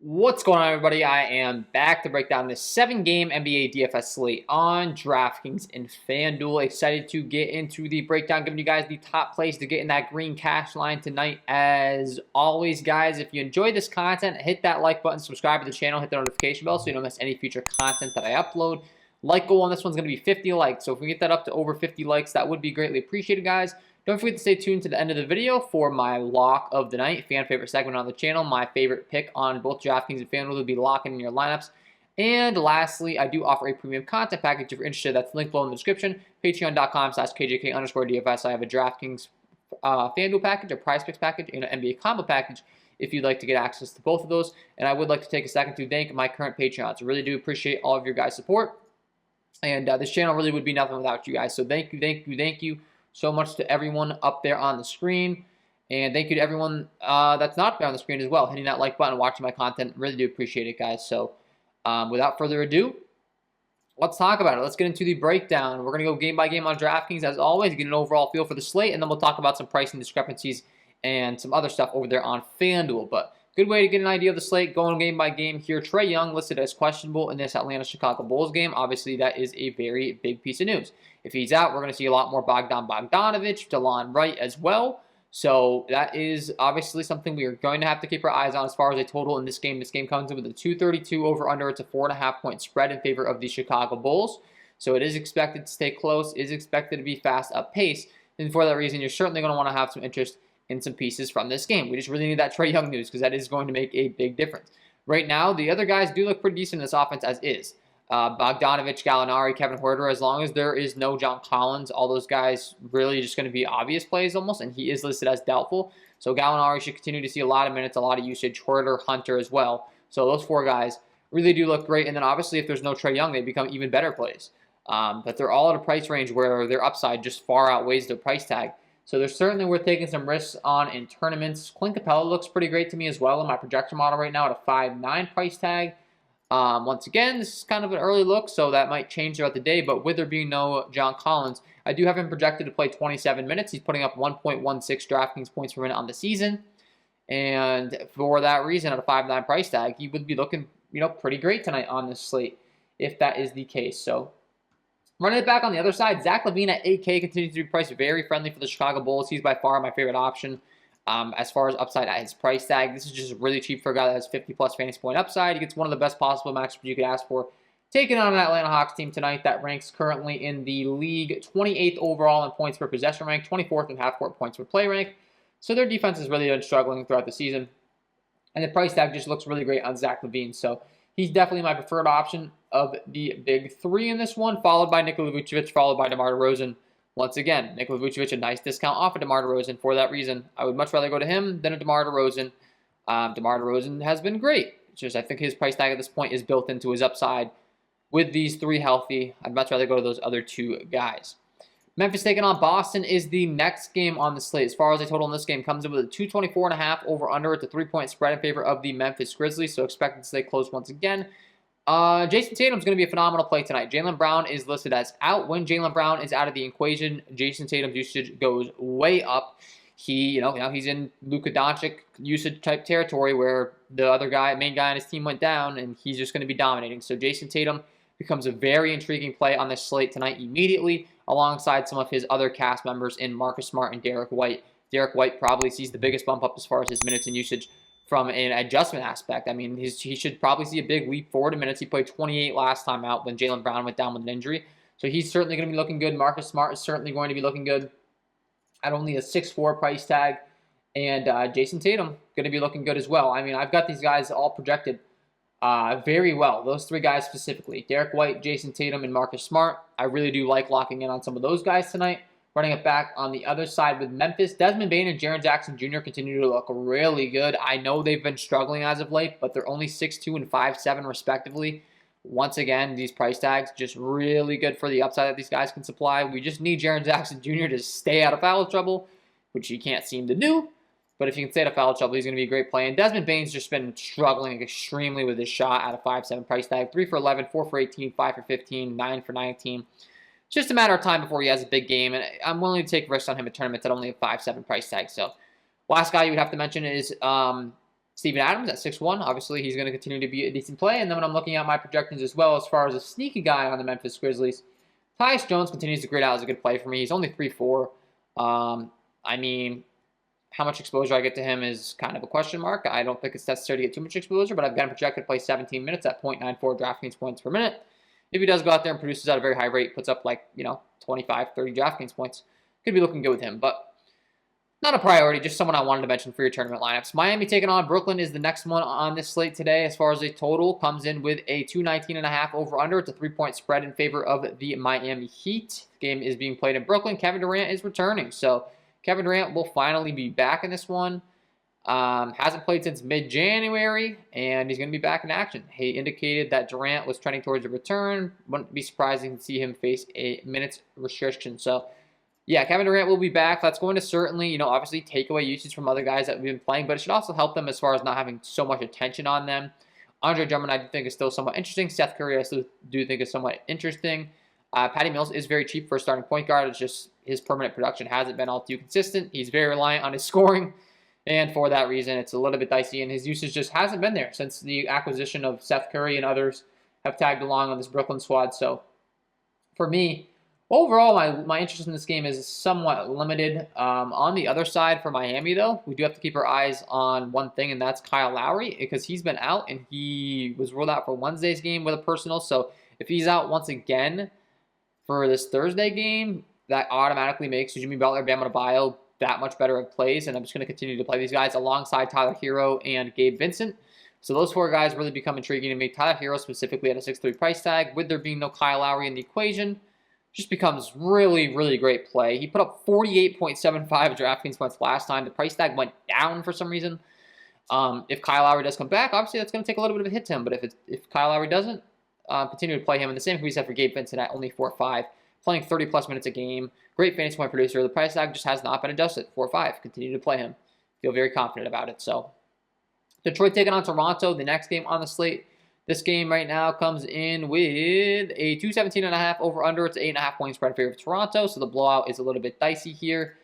What's going on, everybody? I am back to break down this 7-game NBA DFS slate on DraftKings and FanDuel. Excited to get into the breakdown, giving you guys the top plays to get in that green cash line tonight. As always, guys, if you enjoy this content, hit that like button, subscribe to the channel, hit the notification bell so you don't miss any future content that I upload. Like goal on this one's going to be 50 likes, so if we get that up to over 50 likes, that would be greatly appreciated, guys. Don't forget to stay tuned to the end of the video for my lock of the night, fan favorite segment on the channel. My favorite pick on both DraftKings and FanDuel will be locking in your lineups. And lastly, I do offer a premium content package if you're interested. That's linked below in the description. Patreon.com/KJK_DFS. I have a DraftKings FanDuel package, a Prize Picks package, and an NBA combo package if you'd like to get access to both of those. And I would like to take a second to thank my current Patreons. I really do appreciate all of your guys' support. And this channel really would be nothing without you guys. So thank you so much to everyone up there on the screen. And thank you to everyone that's not there on the screen as well, hitting that like button, watching my content. Really do appreciate it, guys. So without further ado, let's talk about it. Let's get into the breakdown. We're going to go game by game on DraftKings as always, get an overall feel for the slate, and then we'll talk about some pricing discrepancies and some other stuff over there on FanDuel. But good way to get an idea of the slate, going game by game here. Trae Young listed as questionable in this Atlanta-Chicago Bulls game. Obviously, that is a very big piece of news. If he's out, we're going to see a lot more Bogdanovich, DeLon Wright as well. So that is obviously something we are going to have to keep our eyes on as far as a total in this game. This game comes in with a 232 over-under. It's a 4.5-point spread in favor of the Chicago Bulls. So it is expected to stay close, is expected to be fast up pace. And for that reason, you're certainly going to want to have some interest in some pieces from this game. We just really need that Trae Young news because that is going to make a big difference. Right now, the other guys do look pretty decent in this offense as is. Bogdanovich, Gallinari, Kevin Huerter, as long as there is no John Collins, all those guys really just going to be obvious plays almost, and he is listed as doubtful. So Gallinari should continue to see a lot of minutes, a lot of usage. Huerter, Hunter as well. So those four guys really do look great. And then obviously if there's no Trae Young, they become even better plays. But they're all at a price range where their upside just far outweighs their price tag. So they're certainly worth taking some risks on in tournaments. Clint Capella looks pretty great to me as well in my projection model right now at a 5.9 price tag. Once again, this is kind of an early look, so that might change throughout the day. But with there being no John Collins, I do have him projected to play 27 minutes. He's putting up 1.16 DraftKings points per minute on the season. And for that reason, at a 5.9 price tag, he would be looking, pretty great tonight on this slate, if that is the case. So running it back on the other side, Zach LaVine at 8K continues to be priced very friendly for the Chicago Bulls. He's by far my favorite option as far as upside at his price tag. This is just really cheap for a guy that has 50-plus fantasy point upside. He gets one of the best possible matchups you could ask for. Taking on an Atlanta Hawks team tonight that ranks currently in the league 28th overall in points per possession rank, 24th in half-court points per play rank. So their defense has really been struggling throughout the season. And the price tag just looks really great on Zach LaVine. So he's definitely my preferred option of the big three in this one, followed by Nikola Vucevic, followed by DeMar DeRozan. Once again, Nikola Vucevic, a nice discount off of DeMar DeRozan. For that reason, I would much rather go to him than a DeMar DeRozan. DeMar DeRozan has been great. It's just I think his price tag at this point is built into his upside. With these three healthy, I'd much rather go to those other two guys. Memphis taking on Boston is the next game on the slate. As far as the total in this game, comes in with a 224.5 over-under. It's a 3-point spread in favor of the Memphis Grizzlies, so expected to stay close once again. Jason Tatum's going to be a phenomenal play tonight. Jaylen Brown is listed as out. When Jaylen Brown is out of the equation, Jason Tatum's usage goes way up. He's in Luka Doncic usage type territory where the other guy, main guy on his team went down, and he's just going to be dominating. So Jason Tatum becomes a very intriguing play on this slate tonight immediately, alongside some of his other cast members in Marcus Smart and Derek White. Derek White probably sees the biggest bump up as far as his minutes and usage from an adjustment aspect. I mean, he should probably see a big leap forward in minutes. He played 28 last time out when Jaylen Brown went down with an injury. So he's certainly going to be looking good. Marcus Smart is certainly going to be looking good at only a 6.4 price tag. And Jason Tatum going to be looking good as well. I mean, I've got these guys all projected very well. Those three guys specifically. Derek White, Jason Tatum, and Marcus Smart. I really do like locking in on some of those guys tonight. Running it back on the other side with Memphis, Desmond Bane and Jaren Jackson Jr. continue to look really good. I know they've been struggling as of late, but they're only 6'2" and 5'7" respectively. Once again, these price tags just really good for the upside that these guys can supply. We just need Jaren Jackson Jr. to stay out of foul trouble, which he can't seem to do. But if he can stay out of foul trouble, he's going to be a great play. And Desmond Bane's just been struggling extremely with his shot at a 5'7" price tag. 3 for 11, 4 for 18, 5 for 15, 9 for 19. It's just a matter of time before he has a big game, and I'm willing to take risks on him at tournaments at only a 5.7 price tag. So, last guy you would have to mention is Steven Adams at 6-1. Obviously, he's going to continue to be a decent play. And then when I'm looking at my projections as well, as far as a sneaky guy on the Memphis Grizzlies, Tyus Jones continues to grid out as a good play for me. He's only 3-4. I mean, how much exposure I get to him is kind of a question mark. I don't think it's necessary to get too much exposure, but I've got him projected to play 17 minutes at 0.94 DraftKings points per minute. If he does go out there and produces at a very high rate, puts up like, 25, 30 DraftKings points, could be looking good with him. But not a priority, just someone I wanted to mention for your tournament lineups. Miami taking on Brooklyn is the next one on this slate today. As far as a total, comes in with a 219.5 over-under. It's a 3-point spread in favor of the Miami Heat. The game is being played in Brooklyn. Kevin Durant is returning, so Kevin Durant will finally be back in this one. Hasn't played since mid-January, and he's going to be back in action. He indicated that Durant was trending towards a return. Wouldn't be surprising to see him face a minutes restriction. So, yeah, Kevin Durant will be back. That's going to certainly, obviously take away usage from other guys that we've been playing, but it should also help them as far as not having so much attention on them. Andre Drummond, I do think, is still somewhat interesting. Seth Curry, I still do think, is somewhat interesting. Patty Mills is very cheap for a starting point guard. It's just his permanent production hasn't been all too consistent. He's very reliant on his scoring, and for that reason, it's a little bit dicey, and his usage just hasn't been there since the acquisition of Seth Curry and others have tagged along on this Brooklyn squad. So, for me, overall, my interest in this game is somewhat limited. On the other side for Miami, though, we do have to keep our eyes on one thing, and that's Kyle Lowry, because he's been out, and he was ruled out for Wednesday's game with a personal. So, if he's out once again for this Thursday game, that automatically makes Jimmy Butler, Bam Adebayo that much better of plays, and I'm just going to continue to play these guys alongside Tyler Hero and Gabe Vincent. So those four guys really become intriguing to me. Tyler Hero specifically at a 6-3 price tag, with there being no Kyle Lowry in the equation, just becomes really, really great play. He put up 48.75 DraftKings points last time. The price tag went down for some reason. If Kyle Lowry does come back, obviously that's going to take a little bit of a hit to him, but if Kyle Lowry doesn't, continue to play him. And the same can be said for Gabe Vincent at only 4-5, playing 30-plus minutes a game. Great fantasy point producer. The price tag just has not been adjusted. 4-5. Continue to play him. Feel very confident about it. So, Detroit taking on Toronto, the next game on the slate. This game right now comes in with a 217.5 over-under. It's an 8.5 point spread in favor of Toronto, so the blowout is a little bit dicey here.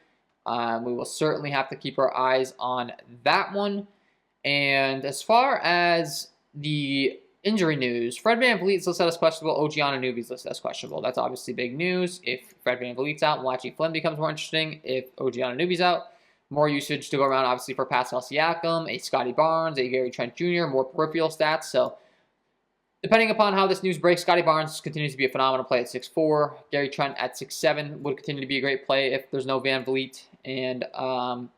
We will certainly have to keep our eyes on that one. And as far as the injury news, Fred VanVleet's listed as questionable. OG Anunoby's listed as questionable. That's obviously big news. If Fred VanVleet's out, Malachi Flynn becomes more interesting. If OG Anunoby's out, more usage to go around, obviously, for Pascal Siakam, a Scotty Barnes, a Gary Trent Jr., more peripheral stats. So, depending upon how this news breaks, Scotty Barnes continues to be a phenomenal play at 6'4". Gary Trent at 6'7" would continue to be a great play if there's no VanVleet and no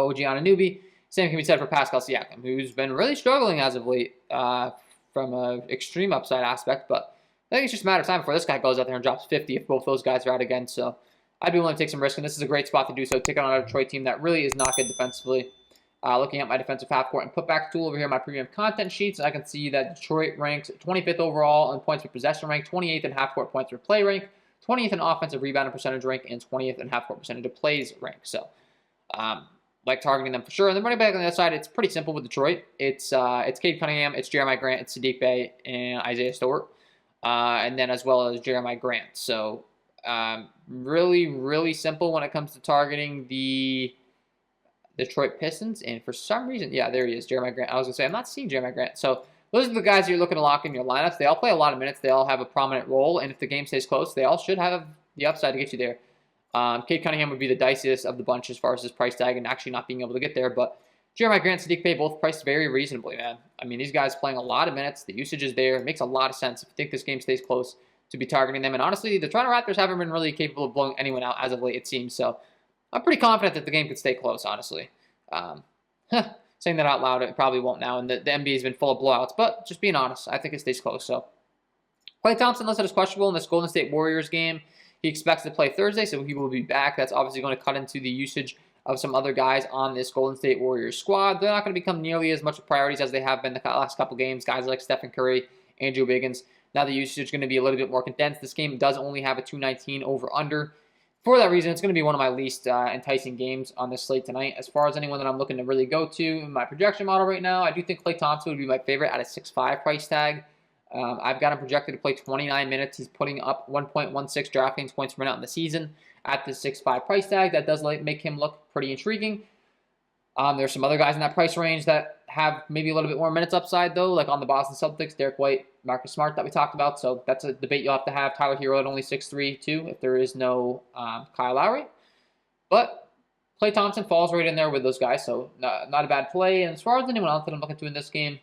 OG Anunoby. Same can be said for Pascal Siakam, who's been really struggling as of late from an extreme upside aspect. But I think it's just a matter of time before this guy goes out there and drops 50 if both those guys are out again. So I'd be willing to take some risk, and this is a great spot to do so. Taking on a Detroit team that really is not good defensively. Looking at my defensive half-court and putback tool over here, my premium content sheets, I can see that Detroit ranks 25th overall in points per possession rank, 28th in half-court points per play rank, 20th in offensive rebounding percentage rank, and 20th in half-court percentage of plays rank. So, like targeting them for sure. And then running back on the other side, it's pretty simple with Detroit. It's Cade Cunningham, it's Jeremiah Grant, it's Sadiq Bey, and Isaiah Stewart, and then as well as Jeremiah Grant. So, really, really simple when it comes to targeting the Detroit Pistons. And for some reason, yeah, there he is, Jeremiah Grant. I was going to say, I'm not seeing Jeremiah Grant. So those are the guys you're looking to lock in your lineups. They all play a lot of minutes. They all have a prominent role. And if the game stays close, they all should have the upside to get you there. Cade Cunningham would be the diciest of the bunch as far as his price tag and actually not being able to get there. But Jeremiah Grant and Sadiq Bey both priced very reasonably, man. I mean, these guys playing a lot of minutes. The usage is there. It makes a lot of sense if you think this game stays close to be targeting them. And honestly, the Toronto Raptors haven't been really capable of blowing anyone out as of late, it seems. So I'm pretty confident that the game could stay close, honestly. Saying that out loud, it probably won't now. And the NBA has been full of blowouts. But just being honest, I think it stays close. So Klay Thompson listed as questionable in this Golden State Warriors game. He expects to play Thursday, so he will be back. That's obviously going to cut into the usage of some other guys on this Golden State Warriors squad. They're not going to become nearly as much priorities as they have been the last couple games. Guys like Stephen Curry, Andrew Wiggins. Now the usage is going to be a little bit more condensed. This game does only have a 219 over-under. For that reason, it's going to be one of my least enticing games on this slate tonight. As far as anyone that I'm looking to really go to in my projection model right now, I do think Klay Thompson would be my favorite at a 6'5 price tag. I've got him projected to play 29 minutes. He's putting up 1.16 DraftKings points per minute on the season at the 6'5 price tag. That does make him look pretty intriguing. There's some other guys in that price range that have maybe a little bit more minutes upside, though, like on the Boston Celtics, Derek White, Marcus Smart that we talked about. So that's a debate you'll have to have. Tyler Hero at only 6'3", too, if there is no Kyle Lowry. But Klay Thompson falls right in there with those guys, so not a bad play. And as far as anyone else that I'm looking to in this game,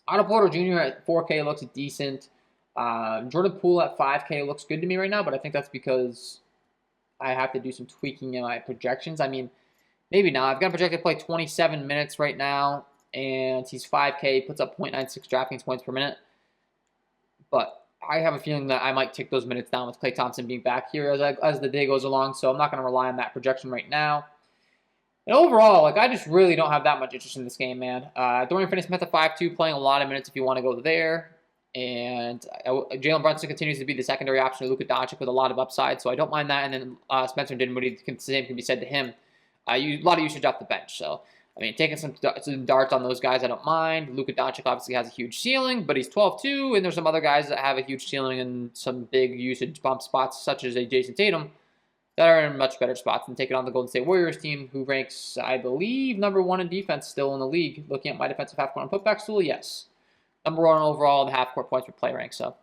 Otto Porter Jr. at 4K looks decent. Jordan Poole at 5K looks good to me right now, but I think that's because I have to do some tweaking in my projections. I mean, maybe not. I've got a projected play 27 minutes right now, and he's 5K, puts up 0.96 DraftKings points per minute. But I have a feeling that I might take those minutes down with Klay Thompson being back here as the day goes along, so I'm not going to rely on that projection right now. And overall, I just really don't have that much interest in this game, man. Dorian Finney-Smith at 5'2", playing a lot of minutes if you want to go there. And Jalen Brunson continues to be the secondary option to Luka Doncic with a lot of upside, so I don't mind that. And then Spencer Dinwiddie, the same can be said to him. A lot of usage off the bench, so I mean, taking some darts on those guys, I don't mind. Luka Doncic obviously has a huge ceiling, but he's 12-2, and there's some other guys that have a huge ceiling and some big usage bump spots, such as a Jason Tatum, that are in much better spots than taking on the Golden State Warriors team, who ranks, I believe, #1 in defense still in the league. Looking at my defensive half-court and putback tool, yes. #1 overall in the half-court points per play rank, so.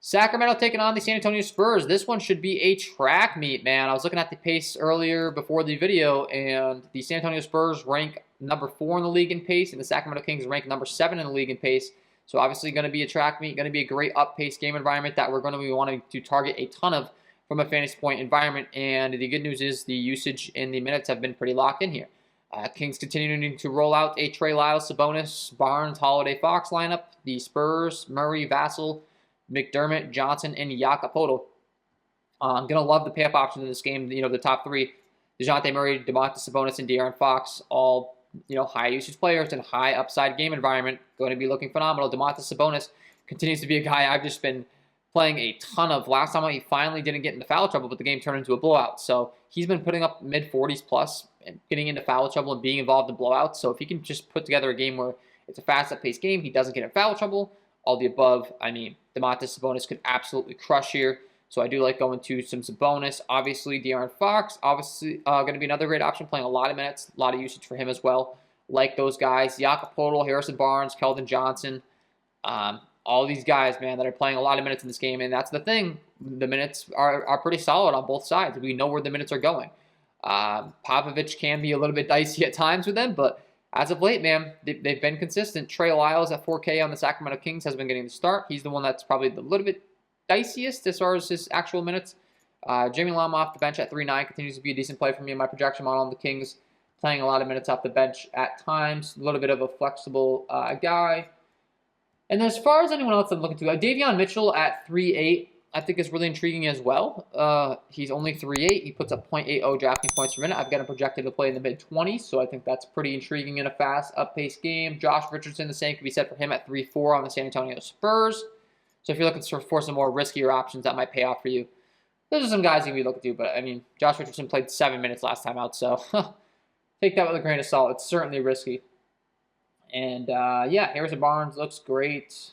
Sacramento taking on the San Antonio Spurs. This one should be a track meet, man. I was looking at the pace earlier before the video, and the San Antonio Spurs rank #4 in the league in pace, and the Sacramento Kings rank #7 in the league in pace. So obviously going to be a track meet, going to be a great up-pace game environment that we're going to be wanting to target a ton of from a fantasy point environment. And the good news is the usage and the minutes have been pretty locked in here. Kings continuing to roll out a Trey Lyles, Sabonis, Barnes, Holiday, Fox lineup. The Spurs, Murray, Vassell, McDermott, Johnson, and Jakob. I'm going to love the pay-up options in this game. The top three, DeJounte Murray, Domantas Sabonis, and De'Aaron Fox, all high usage players and high upside game environment. Going to be looking phenomenal. Domantas Sabonis continues to be a guy I've just been playing a ton of. Last time he finally didn't get into foul trouble, but the game turned into a blowout. So he's been putting up mid-40s plus and getting into foul trouble and being involved in blowouts. So if he can just put together a game where it's a fast up-paced game, he doesn't get in foul trouble, all the above, I mean, Domantas Sabonis could absolutely crush here. So I do like going to some Sabonis. Obviously, De'Aaron Fox, obviously going to be another great option, playing a lot of minutes, a lot of usage for him as well. Like those guys, Jakob, Harrison Barnes, Keldon Johnson, all these guys, man, that are playing a lot of minutes in this game. And that's the thing. The minutes are pretty solid on both sides. We know where the minutes are going. Popovich can be a little bit dicey at times with them, but as of late, man, they've been consistent. Trey Lyles at 4K on the Sacramento Kings has been getting the start. He's the one that's probably a little bit diciest as far as his actual minutes. Jimmy Lamb off the bench at 3.9 continues to be a decent play for me in my projection model on the Kings, playing a lot of minutes off the bench at times. A little bit of a flexible guy. And as far as anyone else I'm looking to, Davion Mitchell at 3.8, I think is really intriguing as well. He's only 3.8. He puts up 0.80 DraftKings points per minute. I've got him projected to play in the mid-20s, so I think that's pretty intriguing in a fast, up-paced game. Josh Richardson, the same can be said for him at 3.4 on the San Antonio Spurs. So if you're looking for some more riskier options, that might pay off for you. Those are some guys you can be looking to, but I mean, Josh Richardson played 7 minutes last time out, so take that with a grain of salt. It's certainly risky. And yeah, Harrison Barnes looks great.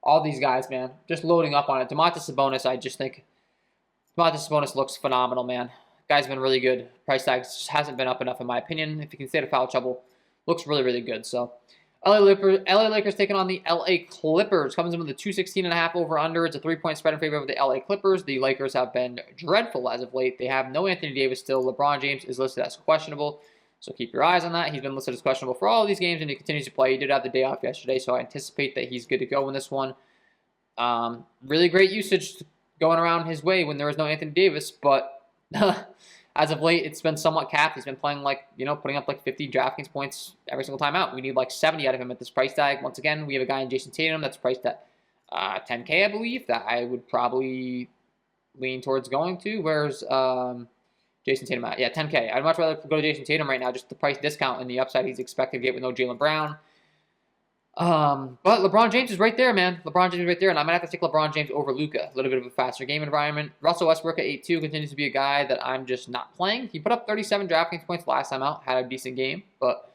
All these guys, man, just loading up on it. Domantas Sabonis, I just think Domantas Sabonis looks phenomenal, man. Guy's been really good. Price tag just hasn't been up enough, in my opinion. If you can stay out of foul trouble, looks really, really good. So, LA Lakers taking on the LA Clippers. Comes in with a 216.5 over/under. It's a 3-point spread in favor of the LA Clippers. The Lakers have been dreadful as of late. They have no Anthony Davis still. LeBron James is listed as questionable. So keep your eyes on that. He's been listed as questionable for all of these games, and he continues to play. He did have the day off yesterday, so I anticipate that he's good to go in this one. Really great usage going around his way when there was no Anthony Davis, but as of late, it's been somewhat capped. He's been playing putting up like 50 DraftKings points every single time out. We need like 70 out of him at this price tag. Once again, we have a guy in Jason Tatum that's priced at 10K, I believe, that I would probably lean towards going to. Where's Jason Tatum at? Yeah, 10K. I'd much rather go to Jason Tatum right now, just the price discount and the upside he's expected to get with no Jaylen Brown. But LeBron James is right there, man. LeBron James is right there, and I'm going to have to take LeBron James over Luka. A little bit of a faster game environment. Russell Westbrook at 8.2 continues to be a guy that I'm just not playing. He put up 37 DraftKings points last time out, had a decent game, but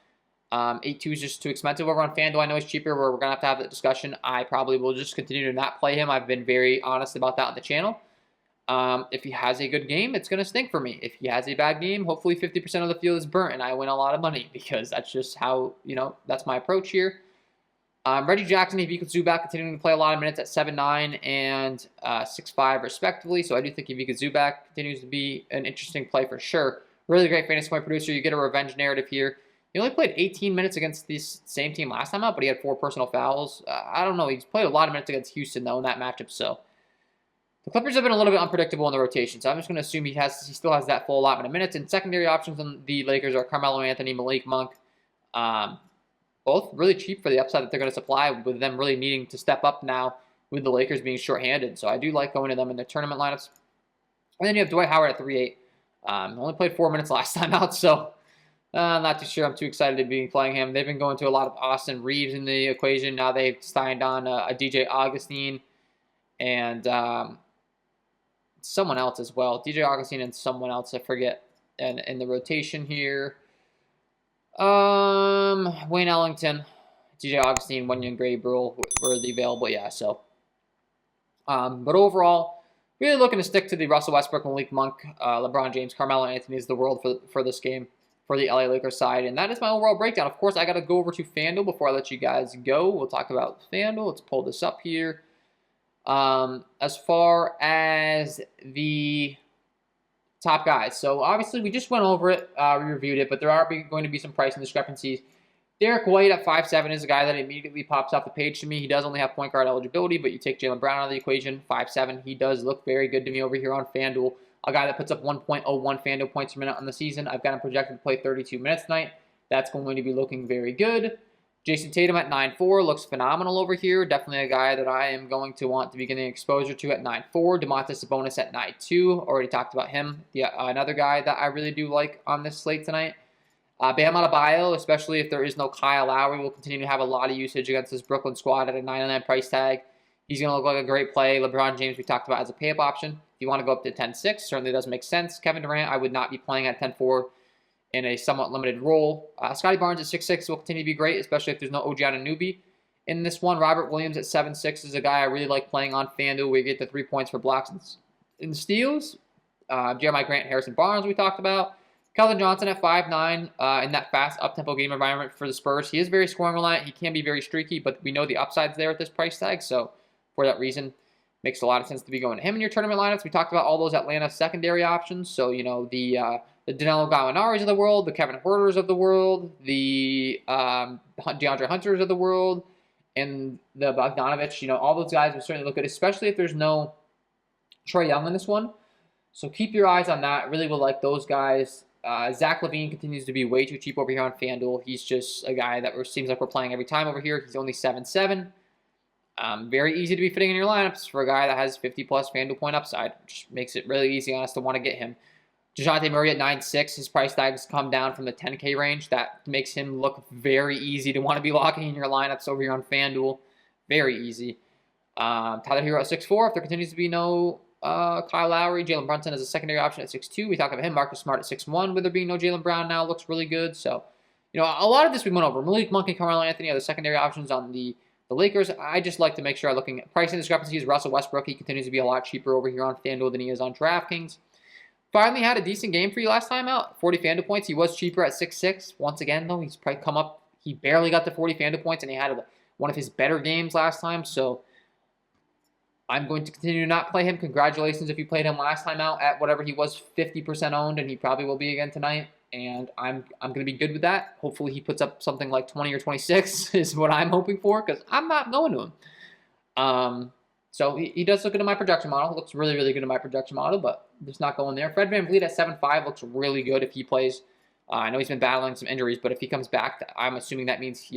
8.2 is just too expensive over on FanDuel. I know he's cheaper, we're going to have that discussion. I probably will just continue to not play him. I've been very honest about that on the channel. If he has a good game, it's going to stink for me. If he has a bad game, hopefully 50% of the field is burnt and I win a lot of money because that's just how, that's my approach here. Reggie Jackson, if Ivica Zubac continuing to play a lot of minutes at 7'9" and 6'5" respectively. So I do think Ivica Zubac continues to be an interesting play for sure. Really great fantasy point producer. You get a revenge narrative here. He only played 18 minutes against this same team last time out, but he had 4 personal fouls. I don't know. He's played a lot of minutes against Houston, though, in that matchup. So the Clippers have been a little bit unpredictable in the rotation. So I'm just going to assume he still has that full allotment of minutes. And secondary options on the Lakers are Carmelo Anthony, Malik Monk. Both really cheap for the upside that they're going to supply, with them really needing to step up now with the Lakers being shorthanded. So I do like going to them in their tournament lineups. And then you have Dwight Howard at 3'8". Only played 4 minutes last time out, so I'm not too sure I'm too excited to be playing him. They've been going to a lot of Austin Reeves in the equation. Now they've signed on a DJ Augustine and someone else as well. DJ Augustine and someone else, I forget. And in the rotation here, Wayne Ellington, DJ Augustine, Wenyen Gray-Brule were the available, yeah. So, but overall, really looking to stick to the Russell Westbrook, Malik Monk, LeBron James, Carmelo Anthony is the world for this game for the LA Lakers side, and that is my overall breakdown. Of course, I got to go over to FanDuel before I let you guys go. We'll talk about FanDuel. Let's pull this up here. As far as the top guys, so obviously we just went over it, we reviewed it, but there are going to be some pricing discrepancies. Derek White at 5'7" is a guy that immediately pops off the page to me. He does only have point guard eligibility, but you take Jaylen Brown out of the equation, 5'7". He does look very good to me over here on FanDuel. A guy that puts up 1.01 FanDuel points per minute on the season. I've got him projected to play 32 minutes tonight. That's going to be looking very good. Jason Tatum at 9'4" looks phenomenal over here. Definitely a guy that I am going to want to be getting exposure to at 9'4". Domantas Sabonis at 9'2". Already talked about him. Yeah, another guy that I really do like on this slate tonight. Bam Adebayo, especially if there is no Kyle Lowry, will continue to have a lot of usage against this Brooklyn squad at a 9.9 price tag. He's going to look like a great play. LeBron James, we talked about as a pay-up option. If you want to go up to 10.6, certainly does make sense. Kevin Durant, I would not be playing at 10.4 in a somewhat limited role. Scotty Barnes at 6'6 will continue to be great, especially if there's no OG Anunoby in this one. Robert Williams at 7'6 is a guy I really like playing on FanDuel. We get the 3 points for blocks and steals. Jeremiah Grant, Harrison Barnes we talked about. Keldon Johnson at 5'9", in that fast up-tempo game environment for the Spurs. He is very scoring reliant. He can be very streaky, but we know the upside's there at this price tag. So for that reason, makes a lot of sense to be going to him in your tournament lineups. We talked about all those Atlanta secondary options. So, the Danilo Gallinari's of the world, the Kevin Huerters of the world, the DeAndre Hunters of the world, and the Bogdanovich. All those guys will certainly look good, especially if there's no Trae Young in this one. So keep your eyes on that. Really will like those guys. Zach LaVine continues to be way too cheap over here on FanDuel. He's just a guy that seems like we're playing every time over here. He's only 7'7". Very easy to be fitting in your lineups for a guy that has 50-plus FanDuel point upside, which makes it really easy on us to want to get him. DeJounte Murray at 9'6". His price tag's come down from the 10K range. That makes him look very easy to want to be locking in your lineups over here on FanDuel. Very easy. Tyler Hero at 6'4". If there continues to be no Kyle Lowry, Jalen Brunson as a secondary option at 6'2". We talked about him. Marcus Smart at 6'1". With there being no Jaylen Brown now, looks really good. So, a lot of this we went over. Malik Monk and Carmelo Anthony are the secondary options on the Lakers. I just like to make sure I'm looking at pricing discrepancies. Russell Westbrook, he continues to be a lot cheaper over here on FanDuel than he is on DraftKings. Finally had a decent game for you last time out. 40 FanDuel points. He was cheaper at 6'6". Once again, though, he's probably come up. He barely got to 40 FanDuel points, and he had one of his better games last time. So I'm going to continue to not play him. Congratulations if you played him last time out at whatever he was, 50% owned, and he probably will be again tonight. And I'm going to be good with that. Hopefully he puts up something like 20 or 26 is what I'm hoping for, because I'm not going to him. So he does look good in my projection model. Looks really, really good in my projection model, but just not going there. Fred VanVleet at 7'5" looks really good if he plays. I know he's been battling some injuries, but if he comes back, I'm assuming that means,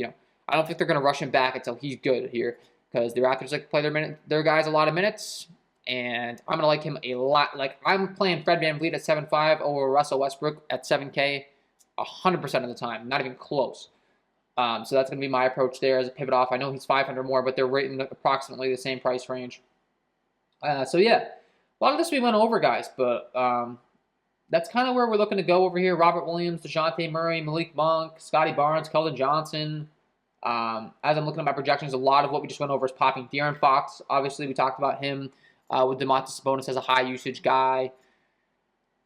I don't think they're going to rush him back until he's good here, because the Raptors like to play their guys a lot of minutes, and I'm going to like him a lot. Like, I'm playing Fred VanVleet at 7'5" over Russell Westbrook at 7K 100% of the time, not even close. So that's going to be my approach there as a pivot off. I know he's 500 more, but they're rating approximately the same price range. So yeah, a lot of this we went over, guys, but that's kind of where we're looking to go over here. Robert Williams, DeJounte Murray, Malik Monk, Scotty Barnes, Keldon Johnson. As I'm looking at my projections, a lot of what we just went over is popping. De'Aaron Fox, obviously we talked about him. with Domantas Sabonis as a high usage guy.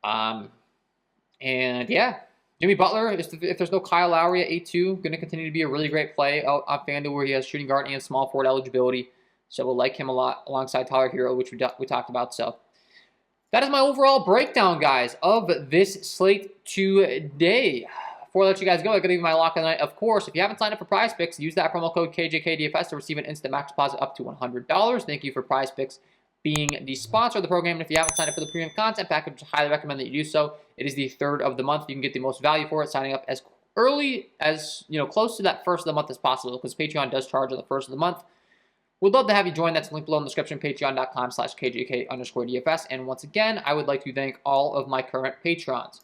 And yeah, Jimmy Butler, if there's no Kyle Lowry at 8-2, going to continue to be a really great play on FanDuel where he has shooting guard and small forward eligibility. So we'll like him a lot alongside Tyler Hero, which we talked about. So that is my overall breakdown, guys, of this slate today. Before I let you guys go, I'm going to give you my lock of the night. Of course, if you haven't signed up for Prize Picks, use that promo code KJK DFS to receive an instant max deposit up to $100. Thank you for Prize Picks being the sponsor of the program. And if you haven't signed up for the premium content package, I highly recommend that you do so. It is the 3rd of the month. You can get the most value for it signing up as early as, close to that 1st of the month as possible, because Patreon does charge on the 1st of the month. We'd love to have you join. That's linked below in the description, patreon.com/KJK_DFS. And once again, I would like to thank all of my current patrons.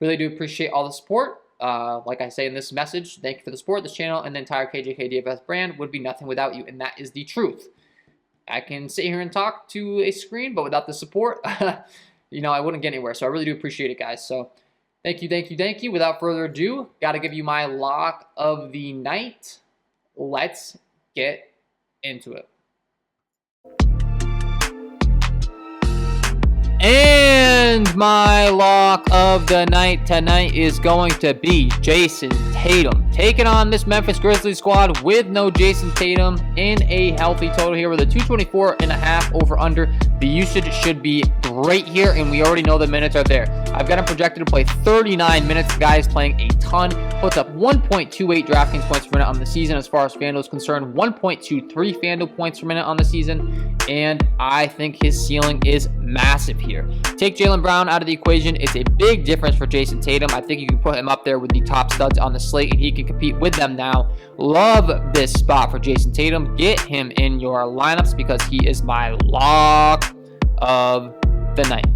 Really do appreciate all the support. Like I say in this message, thank you for the support. This channel and the entire KJK DFS brand would be nothing without you, and that is the truth. I can sit here and talk to a screen, but without the support, I wouldn't get anywhere. So I really do appreciate it, guys. So thank you, thank you, thank you. Without further ado, got to give you my lock of the night. Let's get into it. And my lock of the night tonight is going to be Jason Tatum, taking on this Memphis Grizzlies squad with no Jason Tatum in a healthy total here with a 224.5 over under. The usage should be great here, and we already know the minutes are there. I've got him projected to play 39 minutes. The guy is playing a ton. Puts up 1.28 DraftKings points per minute on the season as far as FanDuel is concerned. 1.23 FanDuel points per minute on the season. And I think his ceiling is massive here. Take Jaylen Brown out of the equation. It's a big difference for Jason Tatum. I think you can put him up there with the top studs on the slate, and he can compete with them now. Love this spot for Jason Tatum. Get him in your lineups because he is my lock of the night.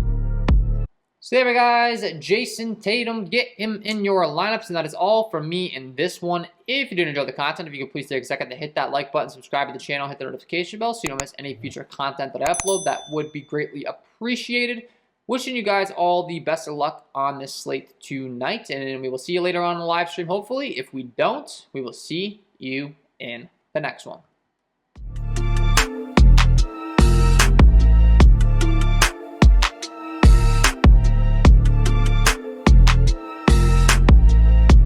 So there we go, guys. Jason Tatum, get him in your lineups, and that is all from me in this one. If you did enjoy the content, if you could please take a second to hit that like button, subscribe to the channel, hit the notification bell so you don't miss any future content that I upload, that would be greatly appreciated. Wishing you guys all the best of luck on this slate tonight, and we will see you later on in the live stream, hopefully. If we don't, we will see you in the next one.